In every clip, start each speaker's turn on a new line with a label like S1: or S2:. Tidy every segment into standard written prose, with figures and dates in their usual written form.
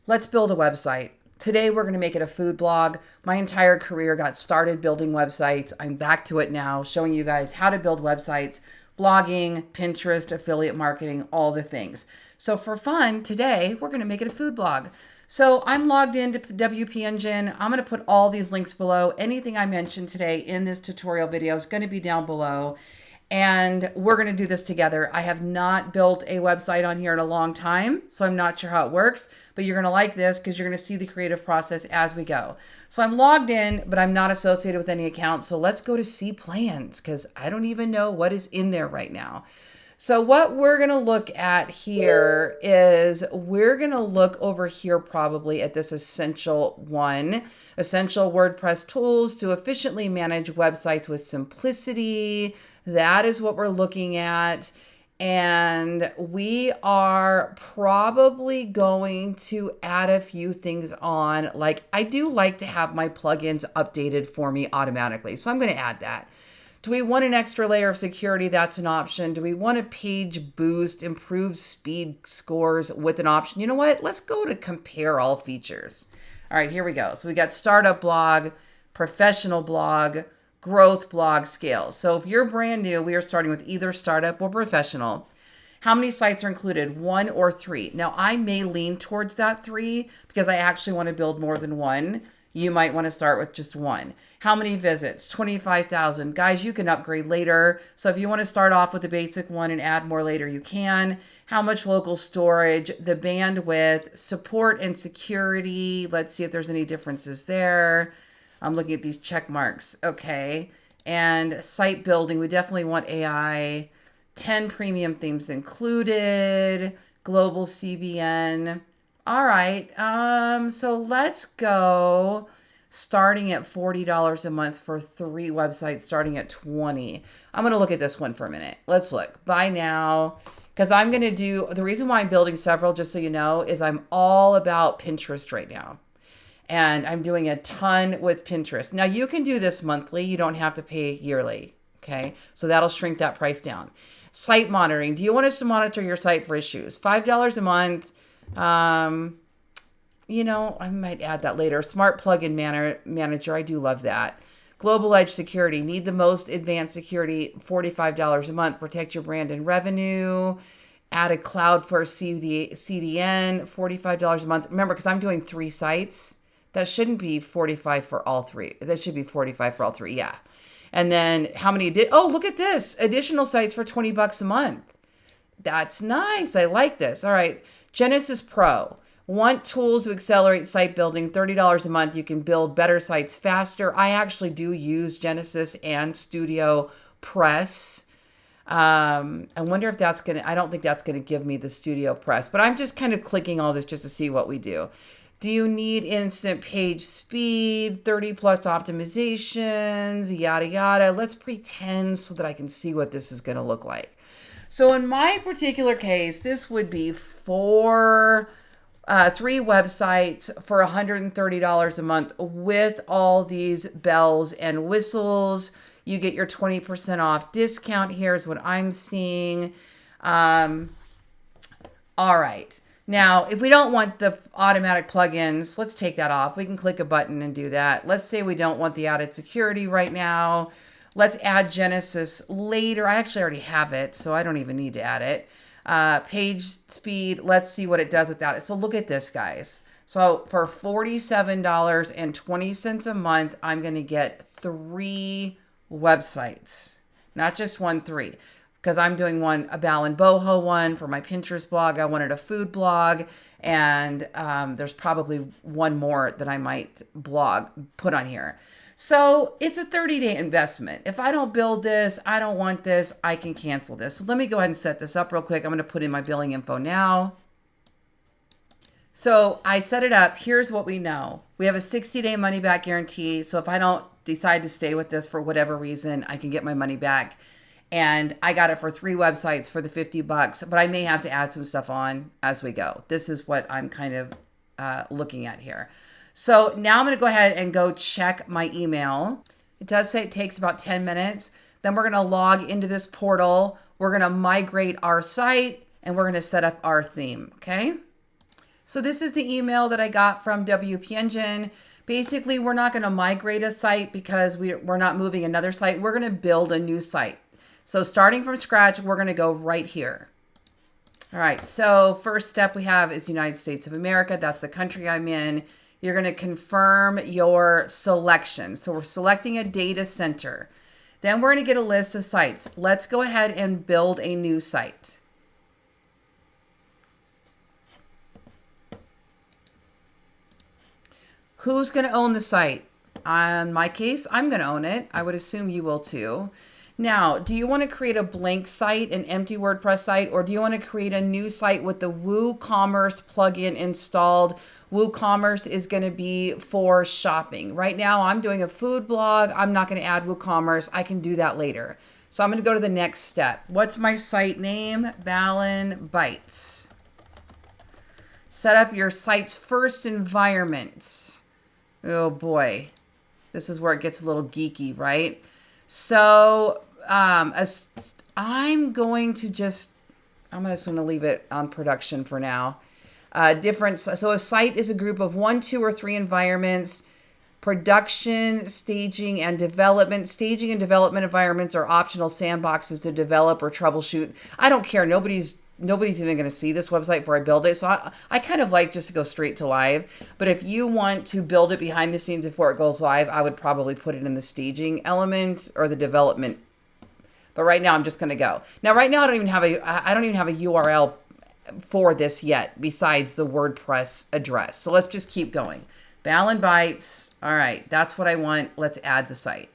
S1: Let's build a website. Today, we're going to make it a food blog. My entire career got started building websites. I'm back to it now, showing you guys how to build websites, blogging, Pinterest, affiliate marketing, all the things. So for fun, today, we're going to make it a food blog. So I'm logged into WP Engine. I'm going to put all these links below. Anything I mentioned today in this tutorial video is going to be down below. And we're going to do this together. I have not built a website on here in a long time, so I'm not sure how it works, but you're going to like this because you're going to see the creative process as we go. So I'm logged in, but I'm not associated with any account. So let's go to see plans because I don't even know what is in there right now. So what we're going to look at here is we're going to look over here probably at this essential one, essential WordPress tools to efficiently manage websites with simplicity. That is what we're looking at. And we are probably going to add a few things on. Like I do like to have my plugins updated for me automatically. So I'm going to add that. Do we want an extra layer of security? That's an option. Do we want a page boost, improve speed scores with an option? You know what? Let's go to compare all features. All right, here we go. So we got startup blog, professional blog, growth blog, scale. So if you're brand new, we are starting with either startup or professional. How many sites are included? 1 or 3. Now I may lean towards that 3 because I actually want to build more than one. You might want to start with just 1. How many visits? 25,000. Guys, you can upgrade later. So if you want to start off with the basic one and add more later, you can. How much local storage? The bandwidth, support and security. Let's see if there's any differences there. I'm looking at these check marks. Okay. And site building, we definitely want AI. 10 premium themes included. Global CBN. All right, so let's go starting at $40 a month for 3 websites starting at 20. I'm going to look at this one for a minute. Let's look. Buy now, because I'm going to do, the reason why I'm building several, just so you know, is I'm all about Pinterest right now. And I'm doing a ton with Pinterest. Now you can do this monthly. You don't have to pay yearly. Okay, so that'll shrink that price down. Site monitoring. Do you want us to monitor your site for issues? $5 a month. You know, I might add that later. Smart plugin manager. I do love that. Global Edge security. Need the most advanced security. $45 a month. Protect your brand and revenue. Add a cloud for CDN. $45 a month. Remember, because I'm doing 3 sites, that shouldn't be 45 for all 3. That should be 45 for all 3. Yeah. And then how many oh, look at this. Additional sites for $20 a month. That's nice. I like this. All right. Genesis Pro. Want tools to accelerate site building, $30 a month. You can build better sites faster. I actually do use Genesis and Studio Press. I wonder if that's going to, I don't think that's going to give me the Studio Press, but I'm just kind of clicking all this just to see what we do. Do you need instant page speed, 30 plus optimizations, yada, yada. Let's pretend so that I can see what this is going to look like. So in my particular case, this would be 3 websites for $130 a month with all these bells and whistles. You get your 20% off discount. Here's what I'm seeing. All right. Now, if we don't want the automatic plugins, let's take that off. We can click a button and do that. Let's say we don't want the added security right now. Let's add Genesis later. I actually already have it, so I don't even need to add it. Page speed, let's see what it does without it. So look at this, guys. So for $47.20 a month, I'm going to get 3 websites, not just 3. Because I'm doing a Ballen Boho one for my Pinterest blog. I wanted a food blog, and there's probably one more that I might put on here. So it's a 30-day investment. If I don't build this, I don't want this, I can cancel this. So let me go ahead and set this up real quick. I'm going to put in my billing info now. So I set it up. Here's what we know. We have a 60-day money back guarantee. So if I don't decide to stay with this for whatever reason, I can get my money back. And I got it for 3 websites for the $50, but I may have to add some stuff on as we go. This is what I'm kind of looking at here. So now I'm going to go ahead and go check my email. It does say it takes about 10 minutes. Then we're going to log into this portal. We're going to migrate our site and we're going to set up our theme. Okay. So this is the email that I got from WP Engine. Basically, we're not going to migrate a site because we're not moving another site. We're going to build a new site. So starting from scratch, we're going to go right here. All right, so first step we have is United States of America. That's the country I'm in. You're going to confirm your selection. So we're selecting a data center. Then we're going to get a list of sites. Let's go ahead and build a new site. Who's going to own the site? In my case, I'm going to own it. I would assume you will too. Now, do you want to create a blank site, an empty WordPress site, or do you want to create a new site with the WooCommerce plugin installed? WooCommerce is going to be for shopping. Right now, I'm doing a food blog. I'm not going to add WooCommerce. I can do that later. So I'm going to go to the next step. What's my site name? Ballen Bites. Set up your site's first environment. Oh boy, this is where it gets a little geeky, right? So I'm just going to leave it on production for now. So a site is a group of 1, 2, or 3 environments. Production, staging, and development. Staging and development environments are optional sandboxes to develop or troubleshoot. I don't care. Nobody's even going to see this website before I build it. So I kind of like just to go straight to live. But if you want to build it behind the scenes before it goes live, I would probably put it in the staging element or the development. But right now I'm just going to go. Now, right now I don't even have a URL for this yet besides the WordPress address. So let's just keep going. Ballen Bites. All right, that's what I want. Let's add the site.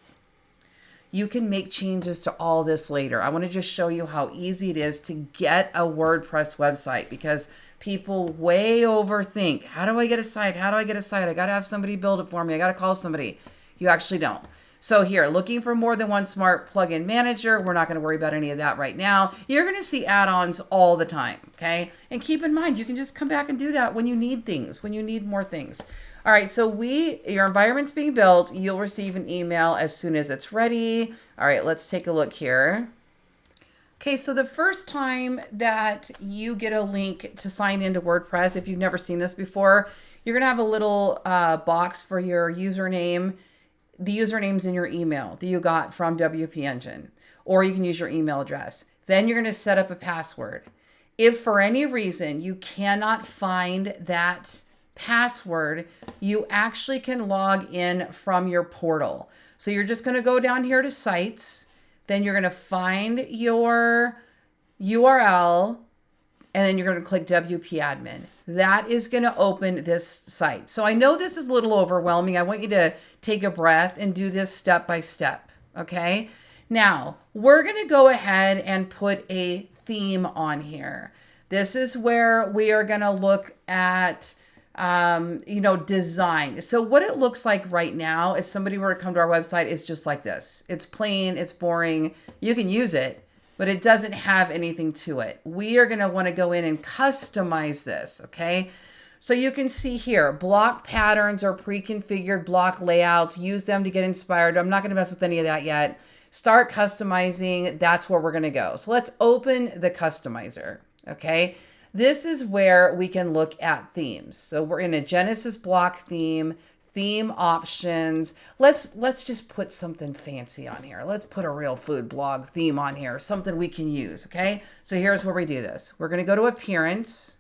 S1: You can make changes to all this later. I want to just show you how easy it is to get a WordPress website because people way overthink. How do I get a site? How do I get a site? I got to have somebody build it for me. I got to call somebody. You actually don't. So here, looking for more than one smart plugin manager. We're not going to worry about any of that right now. You're going to see add-ons all the time, okay? And keep in mind, you can just come back and do that when you need things, when you need more things. All right, so your environment's being built. You'll receive an email as soon as it's ready. All right, let's take a look here. Okay, so the first time that you get a link to sign into WordPress, if you've never seen this before, you're gonna have a little box for your username. The username's in your email that you got from WP Engine, or you can use your email address. Then you're gonna set up a password. If for any reason you cannot find that password, you actually can log in from your portal. So you're just going to go down here to sites, then you're going to find your URL, and then you're going to click WP admin. That is going to open this site. So I know this is a little overwhelming. I want you to take a breath and do this step by step. Okay. Now we're going to go ahead and put a theme on here. This is where we are going to look at design. So what it looks like right now, if somebody were to come to our website, is just like this. It's plain, it's boring. You can use it, but it doesn't have anything to it. We are going to want to go in and customize this. Okay. So you can see here, block patterns or pre-configured block layouts, use them to get inspired. I'm not going to mess with any of that yet. Start customizing. That's where we're going to go. So let's open the customizer. Okay. This is where we can look at themes. So we're in a Genesis block theme options. Let's just put something fancy on here. Let's put a real food blog theme on here, something we can use. Okay. So here's where we do this. We're going to go to appearance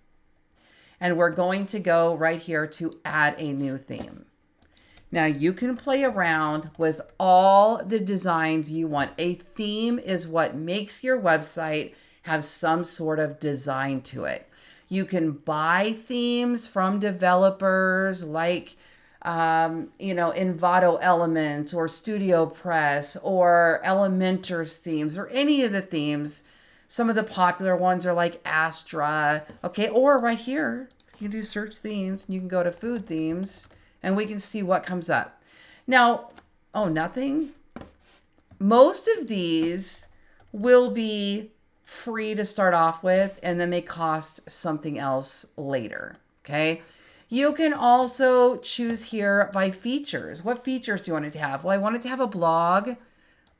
S1: and we're going to go right here to add a new theme. Now you can play around with all the designs you want. A theme is what makes your website have some sort of design to it. You can buy themes from developers like, Envato Elements or Studio Press or Elementor's themes or any of the themes. Some of the popular ones are like Astra. Okay, or right here, you can do search themes. You can go to food themes and we can see what comes up. Now, nothing. Most of these will be free to start off with, and then they cost something else later. Okay. You can also choose here by features. What features do you want it to have? Well, I want it to have a blog,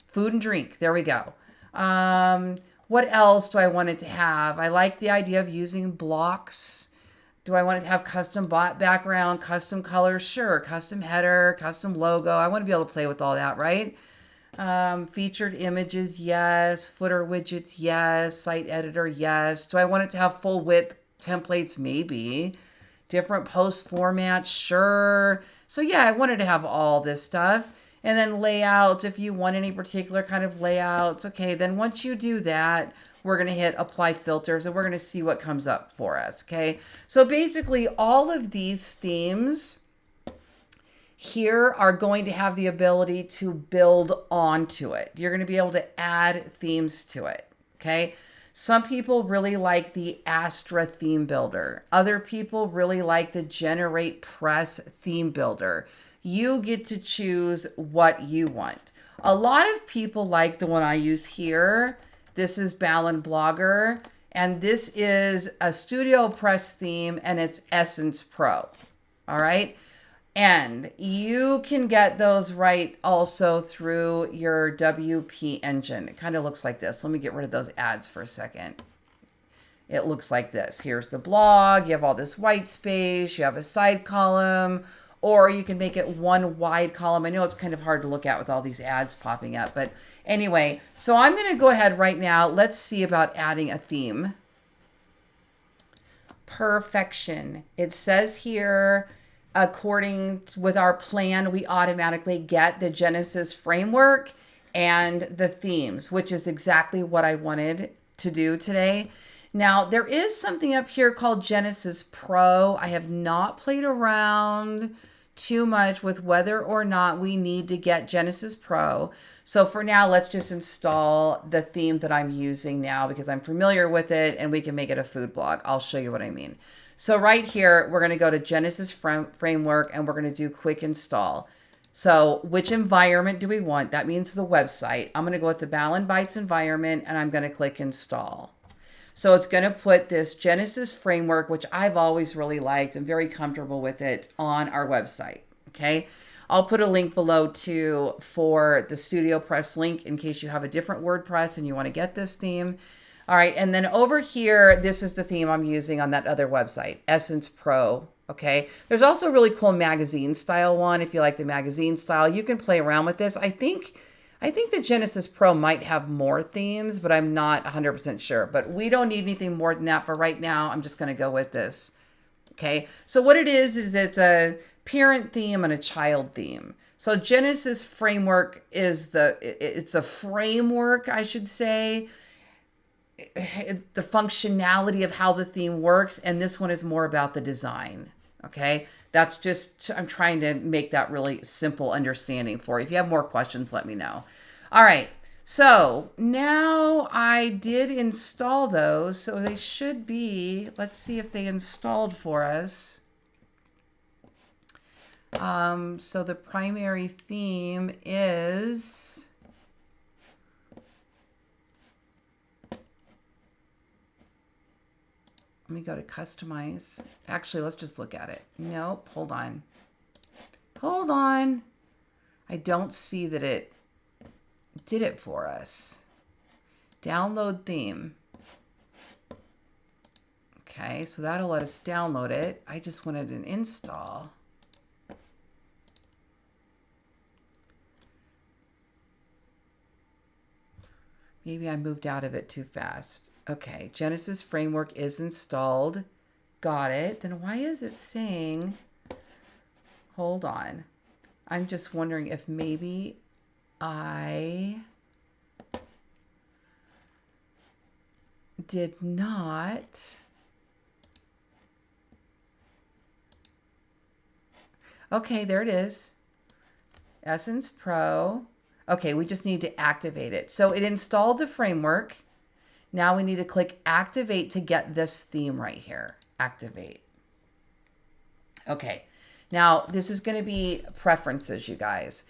S1: food and drink. There we go. What else do I want it to have? I like the idea of using blocks. Do I want it to have custom bot background, custom colors? Sure. Custom header, custom logo. I want to be able to play with all that, right? Featured images, yes. Footer widgets, yes. Site editor, yes. Do I want it to have full width templates? Maybe. Different post formats, sure. So yeah, I wanted to have all this stuff. And then layouts, if you want any particular kind of layouts. Okay, then once you do that, we're going to hit apply filters and we're going to see what comes up for us. Okay, so basically all of these themes here are going to have the ability to build onto it. You're going to be able to add themes to it. Okay. Some people really like the Astra theme builder. Other people really like the Generate Press theme builder. You get to choose what you want. A lot of people like the one I use here. This is Ballen Blogger, and this is a Studio Press theme, and it's Essence Pro. All right. And you can get those right also through your WP engine. It kind of looks like this. Let me get rid of those ads for a second. It looks like this. Here's the blog. You have all this white space. You have a side column, or you can make it one wide column. I know it's kind of hard to look at with all these ads popping up, but anyway, so I'm going to go ahead right now. Let's see about adding a theme. Perfection. It says here, according with our plan, we automatically get the Genesis framework and the themes, which is exactly what I wanted to do today. Now, there is something up here called Genesis Pro. I have not played around too much with whether or not we need to get Genesis Pro. So for now, let's just install the theme that I'm using now because I'm familiar with it and we can make it a food blog. I'll show you what I mean. So right here, we're going to go to Genesis Framework and we're going to do quick install. So which environment do we want? That means the website. I'm going to go with the Ballen Bytes environment and I'm going to click install. So it's going to put this Genesis Framework, which I've always really liked and very comfortable with it, on our website. Okay. I'll put a link below too for the Studio Press link in case you have a different WordPress and you want to get this theme. All right, and then over here, this is the theme I'm using on that other website, Essence Pro, okay? There's also a really cool magazine style one. If you like the magazine style, you can play around with this. I think the Genesis Pro might have more themes, but I'm not 100% sure. But we don't need anything more than that for right now. I'm just gonna go with this, okay? So what it is it's a parent theme and a child theme. So Genesis Framework is it's a framework, I should say, the functionality of how the theme works, and this one is more about the design. Okay, that's just, I'm trying to make that really simple understanding for you. If you have more questions, let me know. All right, so now I did install those, so they should be, let's see if they installed for us. So the primary theme is, let me go to customize. Actually, let's just look at it. Nope, hold on. Hold on. I don't see that it did it for us. Download theme. Okay, so that'll let us download it. I just wanted an install. Maybe I moved out of it too fast. Okay, Genesis Framework is installed. Got it. Then why is it saying, hold on. I'm just wondering if maybe I did not. Okay, there it is. Essence Pro. Okay, we just need to activate it. So it installed the framework. Now we need to click activate to get this theme right here. Activate. Okay, now this is going to be preferences, you guys.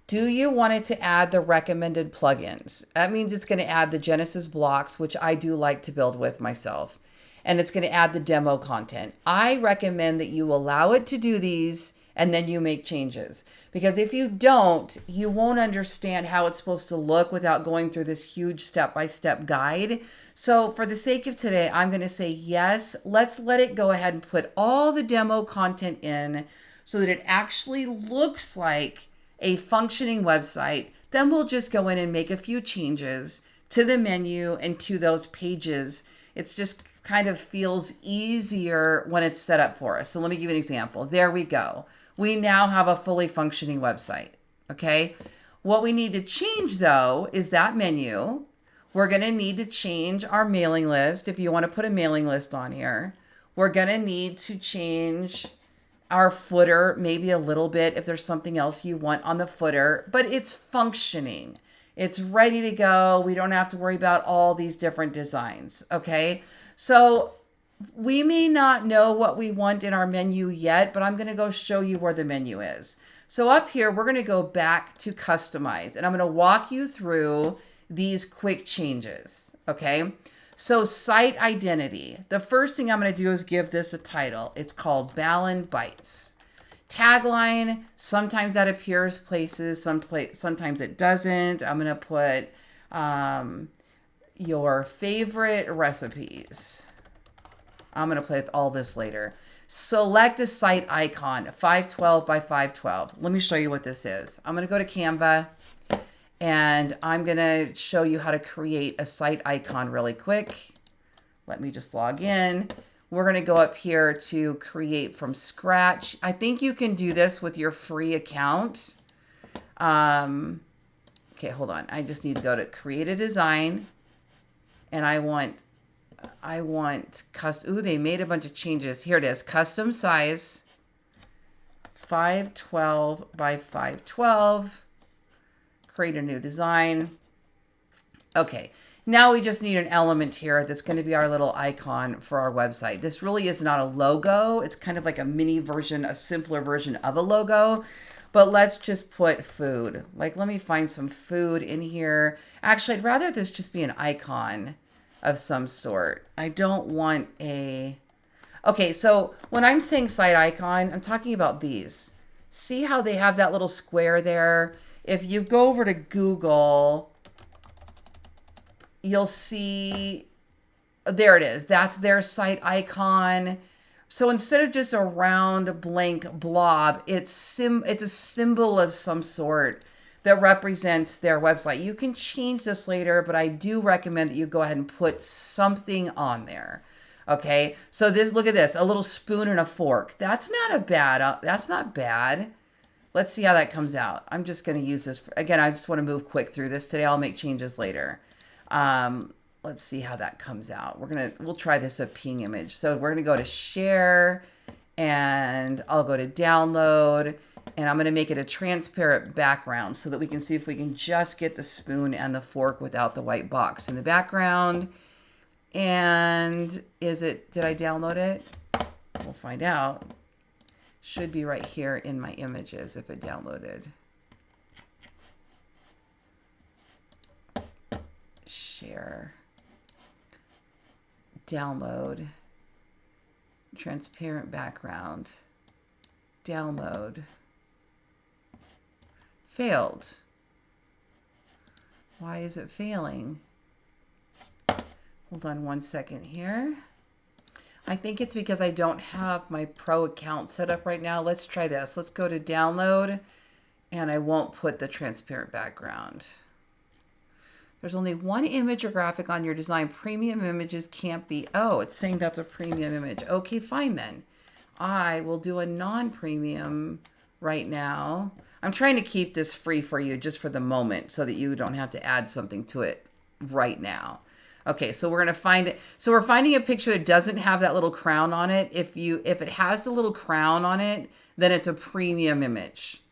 S1: Do you want it to add the recommended plugins? That means it's going to add the Genesis blocks, which I do like to build with myself. And it's going to add the demo content. I recommend that you allow it to do these and then you make changes. Because if you don't, you won't understand how it's supposed to look without going through this huge step-by-step guide. So for the sake of today, I'm going to say yes, let's let it go ahead and put all the demo content in so that it actually looks like a functioning website. Then we'll just go in and make a few changes to the menu and to those pages. It's just kind of feels easier when it's set up for us. So let me give you an example. There we go. We now have a fully functioning website. Okay. What we need to change though is that menu. We're going to need to change our mailing list. If you want to put a mailing list on here, we're going to need to change our footer, maybe a little bit if there's something else you want on the footer, but it's functioning. It's ready to go. We don't have to worry about all these different designs. Okay. So we may not know what we want in our menu yet, but I'm going to go show you where the menu is. So up here, we're going to go back to customize, and I'm going to walk you through these quick changes. Okay. So site identity. The first thing I'm going to do is give this a title. It's called Ballen Bites. Tagline. Sometimes that appears places. Sometimes it doesn't. I'm going to put your favorite recipes. I'm going to play with all this later. Select a site icon, 512 by 512. Let me show you what this is. I'm going to go to Canva and I'm going to show you how to create a site icon really quick. Let me just log in. We're going to go up here to create from scratch. I think you can do this with your free account. Okay, hold on. I just need to go to create a design. And I want custom. Ooh, they made a bunch of changes. Here it is. Custom size 512 by 512. Create a new design. Okay. Now we just need an element here that's going to be our little icon for our website. This really is not a logo. It's kind of like a mini version, a simpler version of a logo. But let's just put food. Like, let me find some food in here. Actually, I'd rather this just be an icon of some sort. I don't want a... Okay, so when I'm saying site icon, I'm talking about these. See how they have that little square there? If you go over to Google, you'll see, there it is. That's their site icon. So instead of just a round blank blob, it's a symbol of some sort that represents their website. You can change this later, but I do recommend that you go ahead and put something on there. Okay, so this, look at this, a little spoon and a fork. That's not bad. Let's see how that comes out. I'm just going to use this. Again, I just want to move quick through this today. I'll make changes later. Let's see how that comes out. We'll try this a ping image. So we're going to go to share and I'll go to download. And I'm going to make it a transparent background so that we can see if we can just get the spoon and the fork without the white box in the background. And did I download it? We'll find out. Should be right here in my images if it downloaded. Share. Download. Transparent background. Download. Failed. Why is it failing? Hold on one second here. I think it's because I don't have my pro account set up right now. Let's try this. Let's go to download and I won't put the transparent background. There's only one image or graphic on your design. Premium images can't be. Oh, it's saying that's a premium image. Okay, fine then. I will do a non-premium right now. I'm trying to keep this free for you just for the moment so that you don't have to add something to it right now. Okay, so we're going to find it. So we're finding a picture that doesn't have that little crown on it. If it has the little crown on it, then it's a premium image.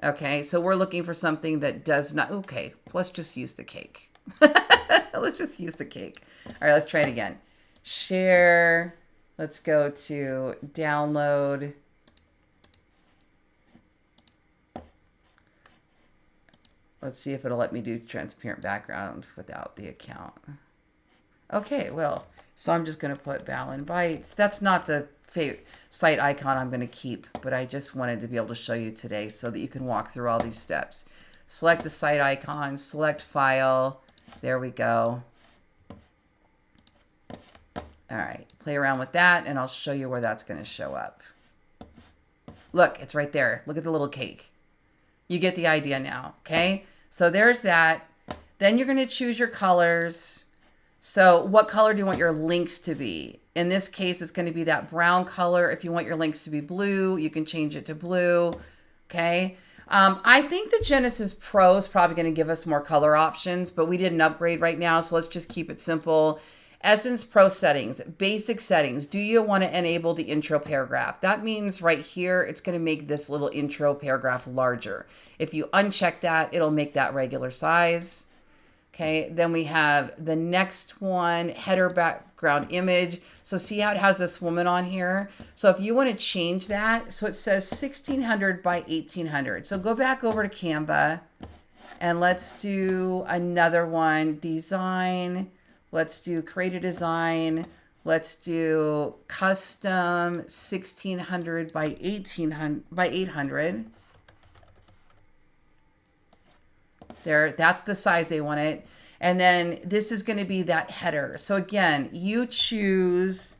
S1: Okay, so we're looking for something that does not. Okay, let's just use the cake. Let's just use the cake. All right, let's try it again. Share. Let's go to download. Let's see if it'll let me do transparent background without the account. Okay, well, so I'm just going to put Ballen Bites. That's not the site icon I'm going to keep, but I just wanted to be able to show you today so that you can walk through all these steps. Select the site icon, select file. There we go. All right, play around with that, and I'll show you where that's going to show up. Look, it's right there. Look at the little cake. You get the idea now, okay? So there's that. Then you're going to choose your colors. So what color do you want your links to be? In this case, it's going to be that brown color. If you want your links to be blue, you can change it to blue, okay? I think the Genesis Pro is probably going to give us more color options, but we didn't upgrade right now, so let's just keep it simple. Essence Pro settings, basic settings. Do you want to enable the intro paragraph? That means right here, it's going to make this little intro paragraph larger. If you uncheck that, it'll make that regular size. Okay, then we have the next one, header background image. So see how it has this woman on here? So if you want to change that, so it says 1600 by 1800. So go back over to Canva and let's do another one, design. Let's do create a design. Let's do custom 1600 by 1800 by 800. There, that's the size they want it. And then this is going to be that header. So again, you choose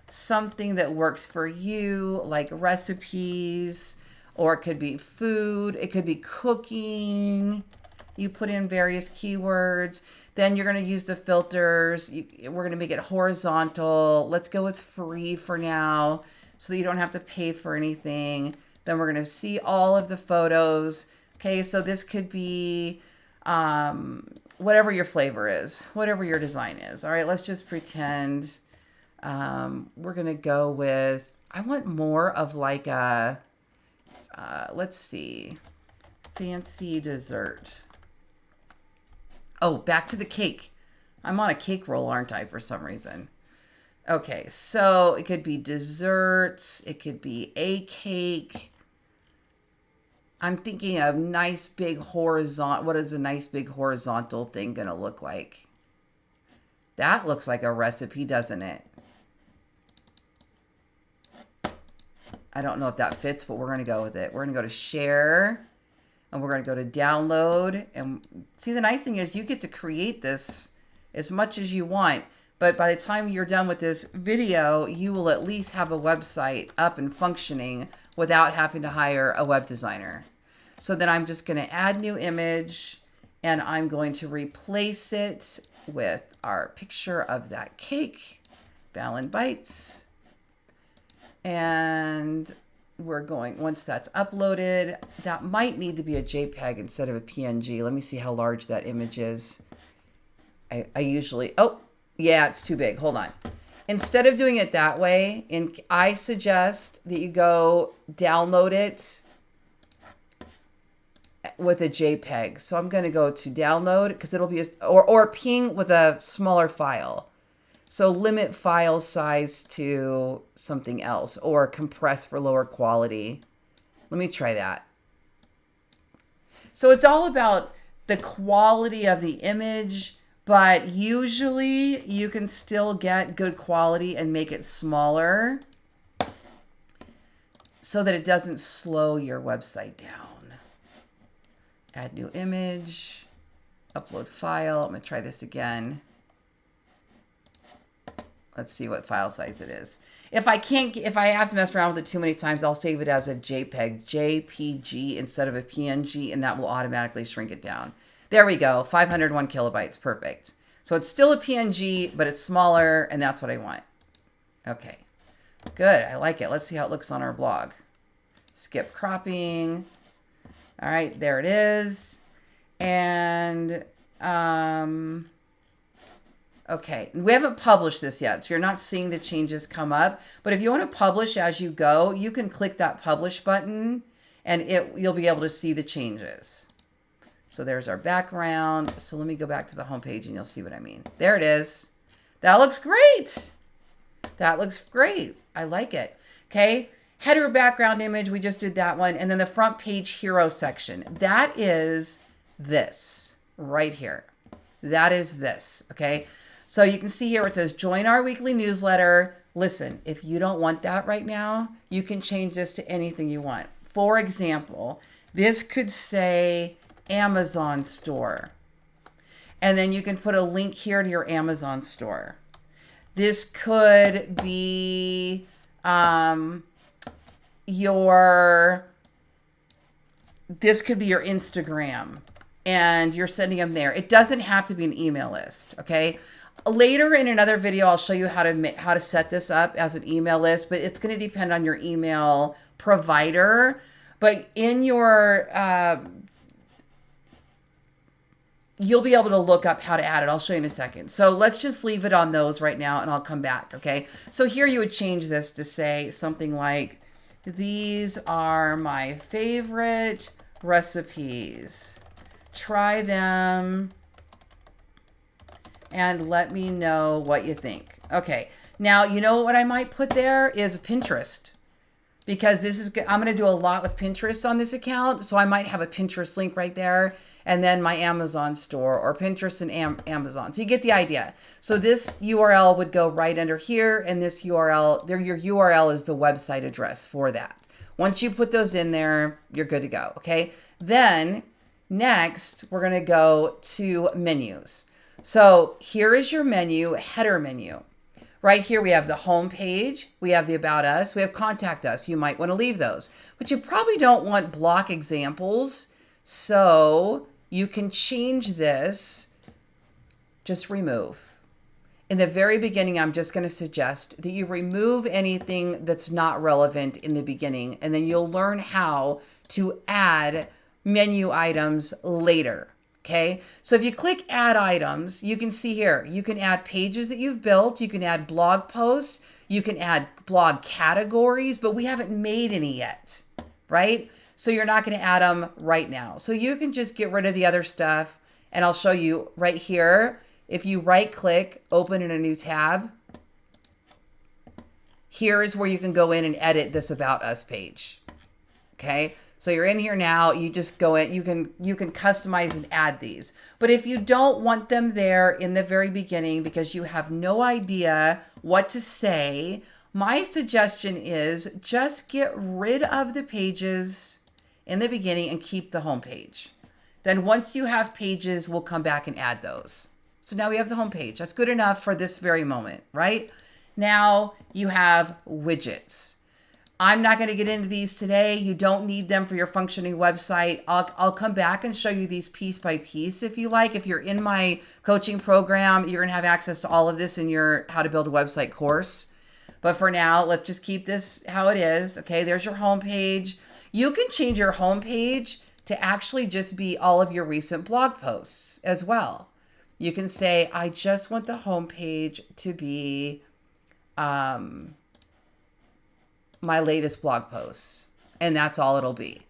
S1: something that works for you, like recipes, or it could be food, it could be cooking. You put in various keywords. Then you're going to use the filters. We're going to make it horizontal. Let's go with free for now so that you don't have to pay for anything. Then we're going to see all of the photos. Okay, so this could be whatever your flavor is, whatever your design is. All right, let's just pretend we're going to go with, I want more of like a, let's see, fancy dessert. Oh, back to the cake. I'm on a cake roll, aren't I, for some reason? Okay, so it could be desserts. It could be a cake. I'm thinking of nice big horizontal. What is a nice big horizontal thing going to look like? That looks like a recipe, doesn't it? I don't know if that fits, but we're going to go with it. We're going to go to share. And we're going to go to download. And see, the nice thing is you get to create this as much as you want. But by the time you're done with this video, you will at least have a website up and functioning without having to hire a web designer. So then I'm just going to add new image. And I'm going to replace it with our picture of that cake. Ballen Bites. And we're going, once that's uploaded, that might need to be a JPEG instead of a PNG. Let me see how large that image is. I usually, oh, yeah, it's too big. Hold on. Instead of doing it that way, I suggest that you go download it with a JPEG. So I'm going to go to download because it'll be, or ping with a smaller file. So limit file size to something else or compress for lower quality. Let me try that. So it's all about the quality of the image, but usually you can still get good quality and make it smaller so that it doesn't slow your website down. Add new image, upload file. I'm going to try this again. Let's see what file size it is. If I have to mess around with it too many times, I'll save it as a JPEG, JPG instead of a PNG, and that will automatically shrink it down. There we go, 501 kilobytes, perfect. So it's still a PNG, but it's smaller, and that's what I want. Okay, good, I like it. Let's see how it looks on our blog. Skip cropping. All right, there it is. And, okay, we haven't published this yet, so you're not seeing the changes come up. But if you want to publish as you go, you can click that publish button and you'll be able to see the changes. So there's our background. So let me go back to the home page and you'll see what I mean. There it is. That looks great. That looks great. I like it. Okay, header background image, we just did that one. And then the front page hero section. That is this right here. That is this, okay? So you can see here it says, join our weekly newsletter, Listen, if you don't want that right now, you can change this to anything you want. For example, this could say Amazon store. And then you can put a link here to your Amazon store. This could be this could be your Instagram, and you're sending them there. It doesn't have to be an email list, okay? Later in another video, I'll show you how to set this up as an email list, but it's going to depend on your email provider. But in your you'll be able to look up how to add it. I'll show you in a second. So let's just leave it on those right now, and I'll come back, okay? So here you would change this to say something like, these are my favorite recipes. Try them and let me know what you think. Okay, now you know what I might put there is Pinterest, because I'm going to do a lot with Pinterest on this account. So I might have a Pinterest link right there, and then my Amazon store, or Pinterest and Amazon. So you get the idea. So this URL would go right under here, and this URL, your URL is the website address for that. Once you put those in there, you're good to go, okay? Then next, we're gonna go to menus. So here is your menu, header menu. Right here, we have the home page, we have the about us, we have contact us. You might want to leave those, but you probably don't want block examples. So you can change this, just remove. In the very beginning, I'm just going to suggest that you remove anything that's not relevant in the beginning, and then you'll learn how to add menu items later. Okay, so if you click add items, you can see here, you can add pages that you've built, you can add blog posts, you can add blog categories, but we haven't made any yet, right? So you're not going to add them right now. So you can just get rid of the other stuff, and I'll show you right here. If you right click, open in a new tab, here is where you can go in and edit this about us page. Okay. So you're in here now, you just go in, you can customize and add these. But if you don't want them there in the very beginning because you have no idea what to say, my suggestion is just get rid of the pages in the beginning and keep the home page. Then once you have pages, we'll come back and add those. So now we have the home page. That's good enough for this very moment, right? Now you have widgets. I'm not going to get into these today. You don't need them for your functioning website. I'll come back and show you these piece by piece if you like. If you're in my coaching program, you're going to have access to all of this in your How to Build a Website course. But for now, let's just keep this how it is. Okay, there's your home page. You can change your home page to actually just be all of your recent blog posts as well. You can say, I just want the home page to be my latest blog posts, and that's all it'll be.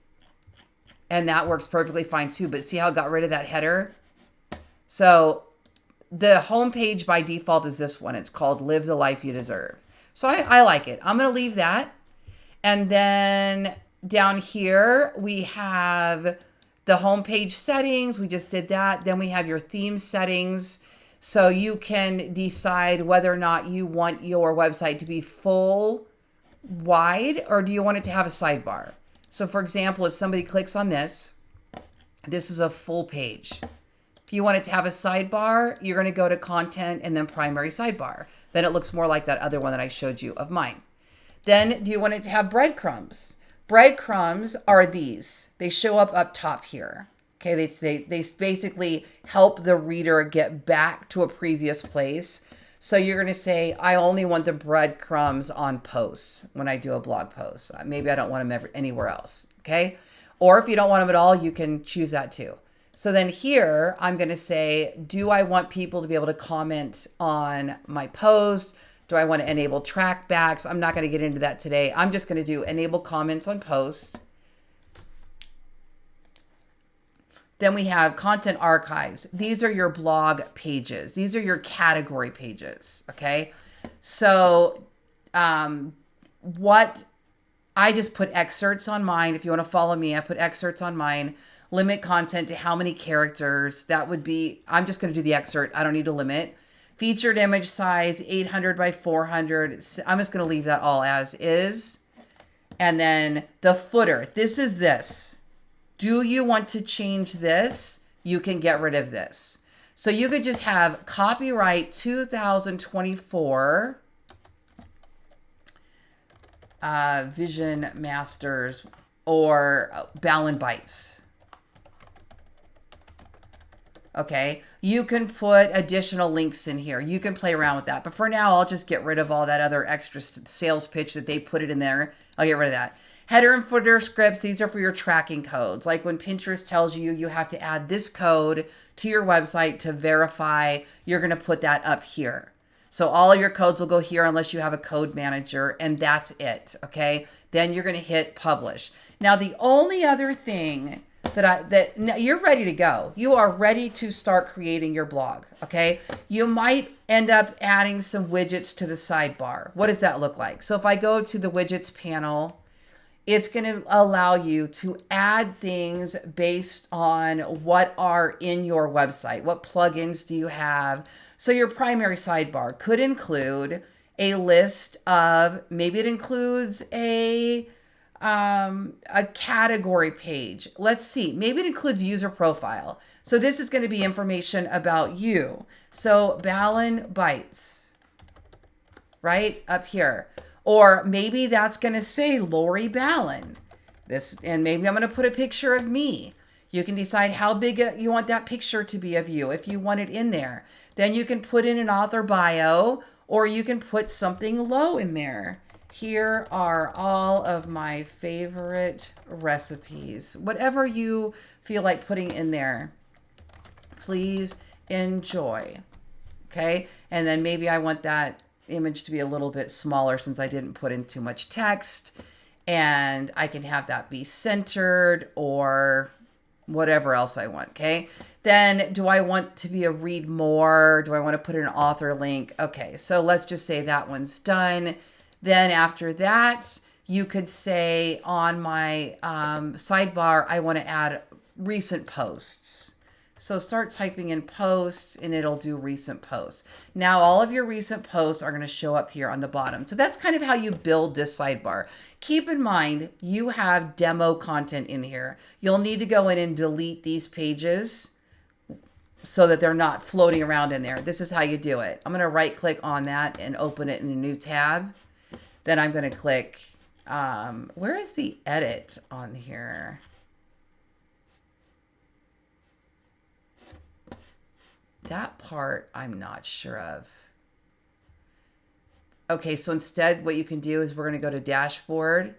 S1: And that works perfectly fine too. But see how I got rid of that header? So the home page by default is this one. It's called Live the Life You Deserve. So I like it. I'm going to leave that. And then down here, we have the home page settings. We just did that. Then we have your theme settings. So you can decide whether or not you want your website to be full wide, or do you want it to have a sidebar? So for example, if somebody clicks on this, this is a full page. If you want it to have a sidebar, you're going to go to content and then primary sidebar. Then it looks more like that other one that I showed you of mine. Then do you want it to have breadcrumbs? Breadcrumbs are these. They show up top here. Okay, they basically help the reader get back to a previous place. So you're going to say, I only want the breadcrumbs on posts when I do a blog post. Maybe I don't want them anywhere else. Okay. Or if you don't want them at all, you can choose that too. So then here, I'm going to say, do I want people to be able to comment on my post? Do I want to enable trackbacks? I'm not going to get into that today. I'm just going to do enable comments on posts. Then we have content archives. These are your blog pages. These are your category pages, okay? So what I just put excerpts on mine. If you want to follow me, I put excerpts on mine. Limit content to how many characters. That would be, I'm just going to do the excerpt. I don't need to limit. Featured image size, 800 by 400. I'm just going to leave that all as is. And then the footer. This is this. Do you want to change this? You can get rid of this. So you could just have copyright 2024 Vision Masters or Ballen Bites. Okay, you can put additional links in here. You can play around with that. But for now, I'll just get rid of all that other extra sales pitch that they put it in there. I'll get rid of that. Header and footer scripts, these are for your tracking codes. Like when Pinterest tells you you have to add this code to your website to verify, you're going to put that up here. So all your codes will go here unless you have a code manager, and that's it, okay? Then you're going to hit publish. Now, the only other thing that you're ready to go. You are ready to start creating your blog, okay? You might end up adding some widgets to the sidebar. What does that look like? So if I go to the widgets panel, it's going to allow you to add things based on what are in your website. What plugins do you have? So your primary sidebar could include a list of, maybe it includes a category page. Let's see, maybe it includes user profile. So this is going to be information about you. So Ballen Bites, right up here. Or maybe that's going to say Lori Ballen. And maybe I'm going to put a picture of me. You can decide how big you want that picture to be of you, if you want it in there. Then you can put in an author bio, or you can put something low in there. Here are all of my favorite recipes. Whatever you feel like putting in there, please enjoy. Okay. And then maybe I want that image to be a little bit smaller since I didn't put in too much text, and I can have that be centered or whatever else I want. Okay. Then do I want to be a read more? Do I want to put in an author link? Okay. So let's just say that one's done. Then after that, you could say on my sidebar, I want to add recent posts. So start typing in posts and it'll do recent posts. Now all of your recent posts are going to show up here on the bottom. So that's kind of how you build this sidebar. Keep in mind, you have demo content in here. You'll need to go in and delete these pages so that they're not floating around in there. This is how you do it. I'm going to right click on that and open it in a new tab. Then I'm going to click, where is the edit on here? That part I'm not sure of. Okay, so instead what you can do is we're going to go to dashboard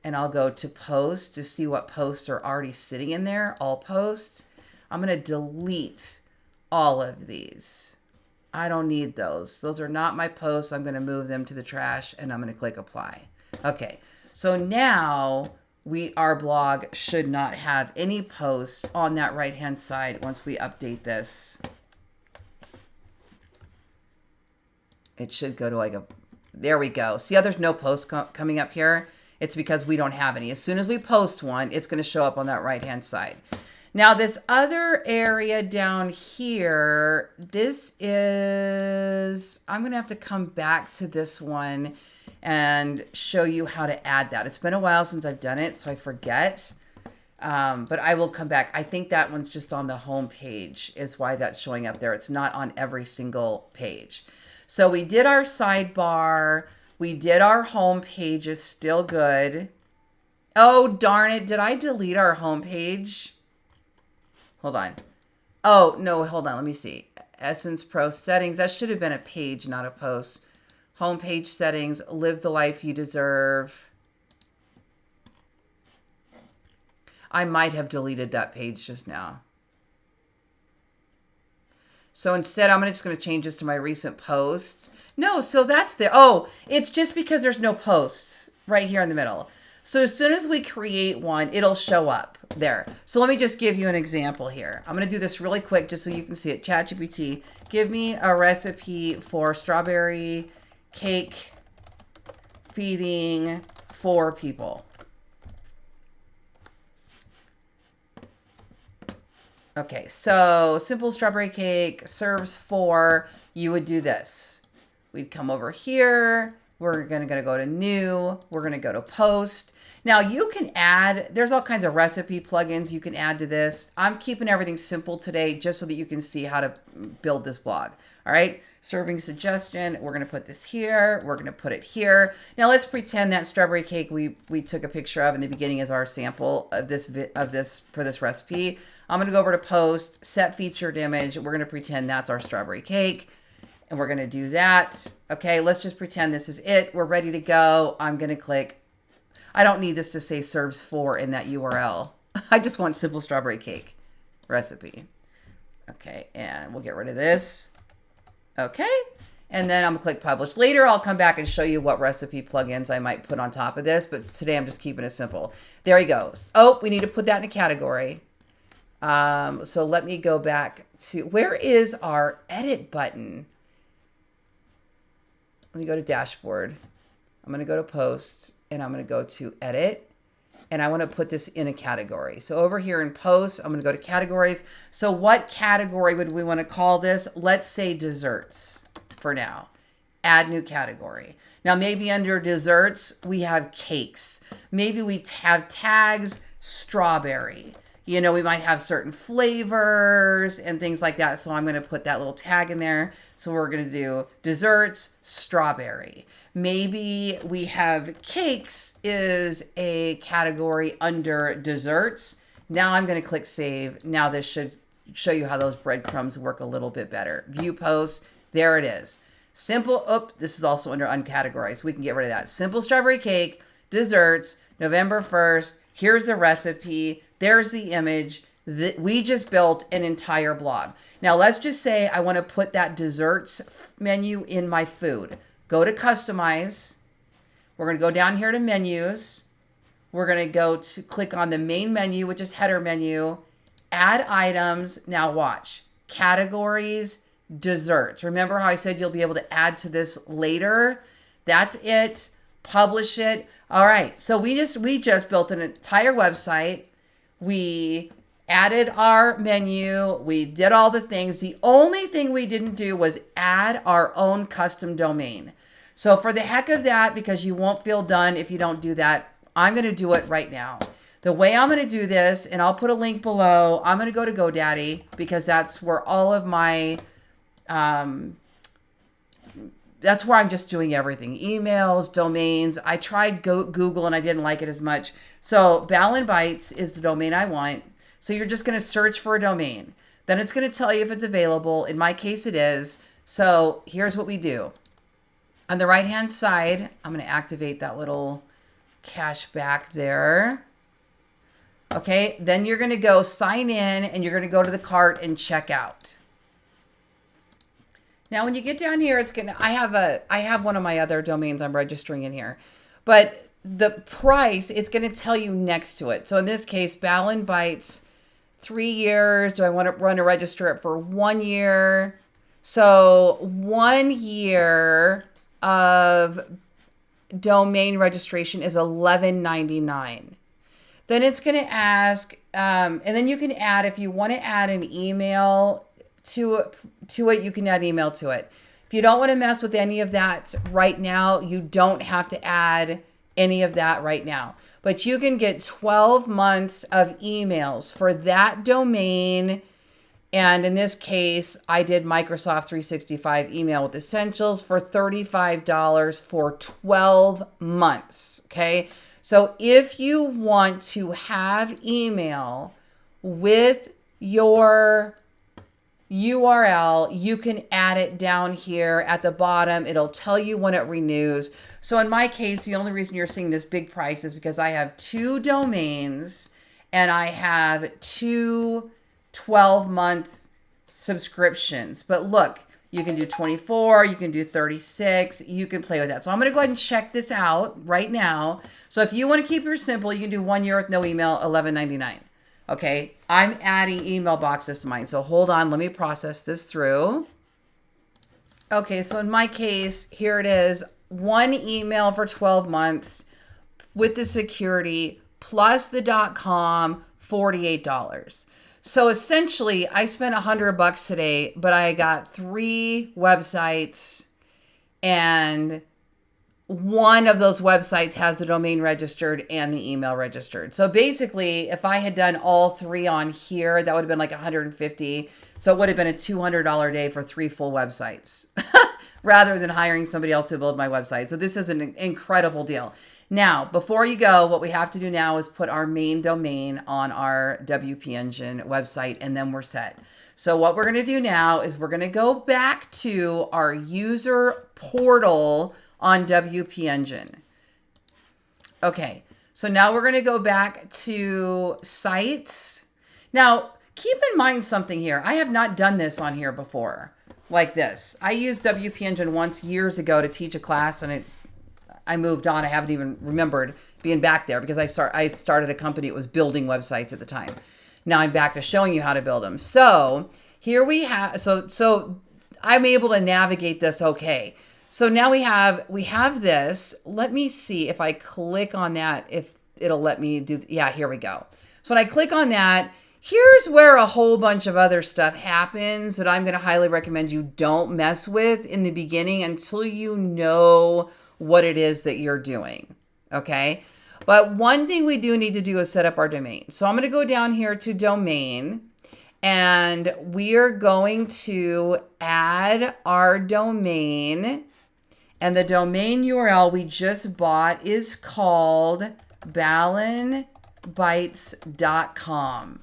S1: and I'll go to post to see what posts are already sitting in there, all posts. I'm going to delete all of these. I don't need those. Those are not my posts. I'm going to move them to the trash and I'm going to click apply. Okay, so now our blog should not have any posts on that right-hand side once we update this. It should go to like there we go. See how there's no posts coming up here? It's because we don't have any. As soon as we post one, it's going to show up on that right-hand side. Now this other area down here, I'm going to have to come back to this one and show you how to add that. It's been a while since I've done it, so I forget. But I will come back. I think that one's just on the home page is why that's showing up there. It's not on every single page. So we did our sidebar. We did our home page is still good. Oh, darn it. Did I delete our home page? Hold on. Oh, no, hold on. Let me see. Essence Pro settings. That should have been a page, not a post. Home page settings. Live the life you deserve. I might have deleted that page just now. So instead, I'm just going to change this to my recent posts. No, so that's there. Oh, it's just because there's no posts right here in the middle. So as soon as we create one, it'll show up there. So let me just give you an example here. I'm going to do this really quick just so you can see it. ChatGPT, give me a recipe for strawberry cake feeding 4 people. Okay, so simple strawberry cake serves 4. you would do this. We'd come over here. We're going to go to new. We're going to go to post. Now you can add, there's all kinds of recipe plugins you can add to this. I'm keeping everything simple today just so that you can see how to build this blog. All right. Serving suggestion. We're going to put this here. We're going to put it here. Now let's pretend that strawberry cake we took a picture of in the beginning as our sample of this for this recipe. I'm going to go over to post, set featured image. We're going to pretend that's our strawberry cake. And we're going to do that. Okay, let's just pretend this is it. We're ready to go. I'm going to click. I don't need this to say serves for in that URL. I just want simple strawberry cake recipe. Okay, and we'll get rid of this. Okay, and then I'm going to click publish. Later, I'll come back and show you what recipe plugins I might put on top of this, but today I'm just keeping it simple. There he goes. Oh, we need to put that in a category. So let me go back to, where is our edit button? Let me go to dashboard. I'm going to go to post and I'm going to go to edit and I want to put this in a category. So over here in post, I'm going to go to categories. So what category would we want to call this? Let's say desserts for now. Add new category. Now maybe under desserts, we have cakes. Maybe we have tags strawberry. You know, we might have certain flavors and things like that. So I'm going to put that little tag in there. So we're going to do desserts, strawberry. Maybe we have cakes is a category under desserts. Now I'm going to click save. Now this should show you how those breadcrumbs work a little bit better. View post. There it is. Simple. Oh, this is also under uncategorized. We can get rid of that. Simple strawberry cake, desserts, November 1st. Here's the recipe. There's the image. We just built an entire blog. Now let's just say I want to put that desserts menu in my food. Go to customize. We're going to go down here to menus. We're going to go to click on the main menu, which is header menu, add items. Now watch categories, desserts. Remember how I said you'll be able to add to this later? That's it. Publish it. All right. So we just built an entire website. We added our menu. We did all the things. The only thing we didn't do was add our own custom domain. So for the heck of that, because you won't feel done if you don't do that, I'm going to do it right now. The way I'm going to do this, and I'll put a link below, I'm going to go to GoDaddy because that's where all of my, that's where I'm just doing everything. Emails, domains. I tried Google and I didn't like it as much. So Ballen Bytes is the domain I want. So you're just going to search for a domain. Then it's going to tell you if it's available. In my case, it is. So here's what we do. On the right-hand side, I'm going to activate that little cache back there. Okay, then you're going to go sign in and you're going to go to the cart and check out. Now, when you get down here, it's going to, I have one of my other domains I'm registering in here, but the price, it's going to tell you next to it. So in this case, Ballen Bytes, 3 years. Do I want to register it for 1 year? So 1 year of domain registration is $11.99. Then it's going to ask, and then you can add, if you want to add an email to it, you can add email to it. If you don't want to mess with any of that right now, you don't have to add any of that right now. But you can get 12 months of emails for that domain. And in this case, I did Microsoft 365 email with essentials for $35 for 12 months. Okay. So if you want to have email with your URL, you can add it down here at the bottom. It'll tell you when it renews. So in my case, the only reason you're seeing this big price is because I have 2 domains and I have 2 12-month subscriptions. But look, you can do 24, you can do 36, you can play with that. So I'm going to go ahead and check this out right now. So if you want to keep yours simple, you can do 1 year with no email, $11.99. Okay, I'm adding email boxes to mine. So hold on, let me process this through. Okay, so in my case, here it is. 1 email for 12 months with the security plus the .com, $48. So essentially, I spent $100 today, but I got 3 websites, and one of those websites has the domain registered and the email registered. So basically, if I had done all 3 on here, that would have been like $150. So it would have been a $200 day for 3 full websites rather than hiring somebody else to build my website. So this is an incredible deal. Now, before you go, what we have to do now is put our main domain on our WP Engine website, and then we're set. So what we're going to do now is we're going to go back to our user portal on WP Engine. Okay, so now we're going to go back to sites. Now, keep in mind something here. I have not done this on here before like this. I used WP Engine once years ago to teach a class, and I moved on. I haven't even remembered being back there because I started a company that was building websites at the time. Now I'm back to showing you how to build them. So here we have, so I'm able to navigate this okay. So now we have this. Let me see if I click on that, if it'll let me do, yeah, here we go. So when I click on that, here's where a whole bunch of other stuff happens that I'm going to highly recommend you don't mess with in the beginning until you know what it is that you're doing. Okay. But one thing we do need to do is set up our domain. So I'm going to go down here to domain, and we are going to add our domain. And the domain URL we just bought is called ballenbytes.com.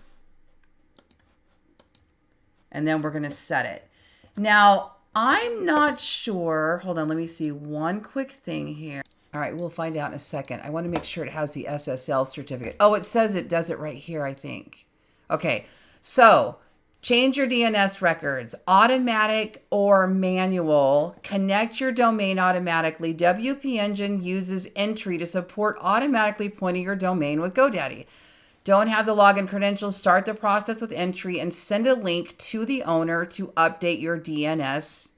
S1: And then we're going to set it. Now, I'm not sure. Hold on. Let me see one quick thing here. All right. We'll find out in a second. I want to make sure it has the SSL certificate. Oh, it says it does it right here, I think. Okay. So change your DNS records, automatic or manual. Connect your domain automatically. WP Engine uses entry to support automatically pointing your domain with GoDaddy. Don't have the login credentials, start the process with entry and send a link to the owner to update your DNS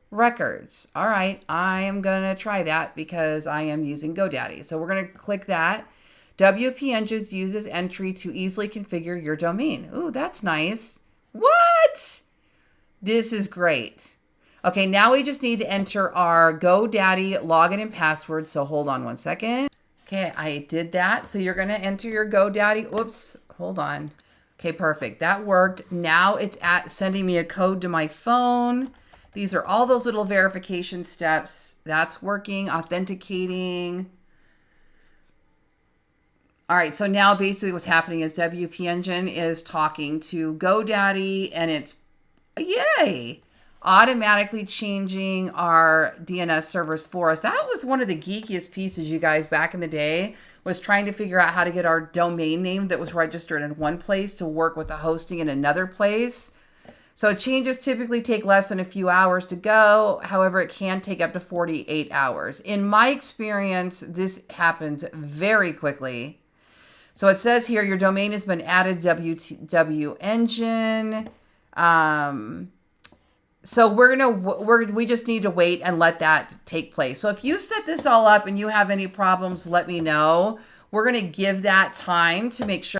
S1: records. All right, I am going to try that because I am using GoDaddy. So we're going to click that. WP Engine uses entry to easily configure your domain. Ooh, that's nice. What? This is great. Okay, now we just need to enter our GoDaddy login and password. So hold on one second. Okay, I did that. So you're going to enter your GoDaddy. Oops, hold on. Okay, perfect. That worked. Now it's sending me a code to my phone. These are all those little verification steps. That's working, authenticating. All right, so now basically what's happening is WP Engine is talking to GoDaddy, and it's, yay, automatically changing our DNS servers for us. That was one of the geekiest pieces, you guys, back in the day, was trying to figure out how to get our domain name that was registered in one place to work with the hosting in another place. So changes typically take less than a few hours to go. However, it can take up to 48 hours. In my experience, this happens very quickly. So it says here, your domain has been added to WP Engine. So we just need to wait and let that take place. So if you set this all up and you have any problems, let me know. We're going to give that time to make sure